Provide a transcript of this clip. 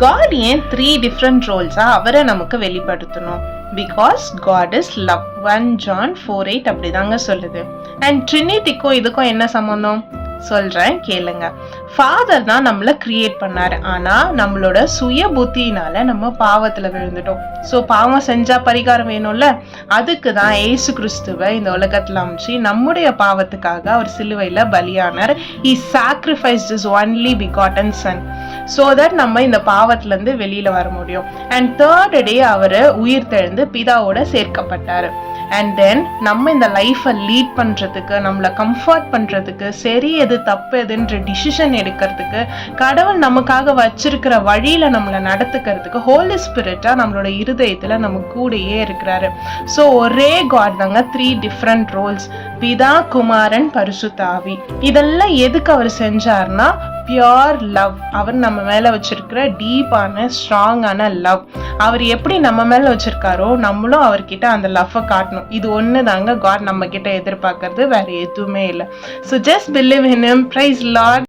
God ஏன் 3 different ரோல்ஸா அவரை நமக்கு வெளிப்படுத்தணும்? Because God is love. 1 John 4:8 அப்படிதாங்க சொல்லுது. அண்ட் ட்ரினிட்டிக்கும் இதுக்கும் என்ன சம்பந்தம் சொல்றேன் கேளுங்க. ஃபாதர் தான் நம்மள கிரியேட் பண்ணாரு. ஆனா நம்மளோட சுய புத்தியினால நம்ம பாவத்துல விழுந்துட்டோம். சோ பாவம் செஞ்சா பரிகாரம் வேணும்ல, அதுக்கு தான் ஏசு கிறிஸ்துவை இந்த உலகத்துல அமைச்சு நம்முடைய பாவத்துக்காக அவர் சிலுவையில பலியானார். He sacrificed his only begotten son so that நம்ம இந்த பாவத்துல இருந்து வெளியில வர முடியும். அண்ட் தேர்ட் டே அவரு உயிர் தெழுந்து பிதாவோட சேர்க்கப்பட்டாரு. அண்ட் தென் நம்ம இந்த லைஃபை லீட் பண்றதுக்கு, நம்மளை கம்ஃபர்ட் பண்றதுக்கு, சரி எது தப்பு எதுன்ற டிசிஷன் எடுக்கிறதுக்கு, கடவுள் நமக்காக வச்சிருக்கிற வழியில நம்மளை நடத்துக்கிறதுக்கு ஹோலி ஸ்பிரிட்டா நம்மளோட இருதயத்துல நம்ம கூடயே இருக்கிறாரு. ஸோ ஒரே காட் தாங்க 3 டிஃப்ரெண்ட் ரோல்ஸ். பிதா, குமாரன், பரிசுத்த ஆவி. இதெல்லாம் எதுக்கு அவர் செஞ்சார்னா பியோர் லவ். அவர் நம்ம மேல வச்சிருக்கிற டீப்பான ஸ்ட்ராங்கான லவ். அவர் எப்படி நம்ம மேல வச்சிருக்காரோ நம்மளும் அவர்கிட்ட அந்த லவ்வை காட்டணும். இது ஒண்ணு தாங்க காட் நம்ம கிட்ட எதிர்பார்க்கறது, வேற எதுவுமே இல்லை. So just believe in him. Praise Lord.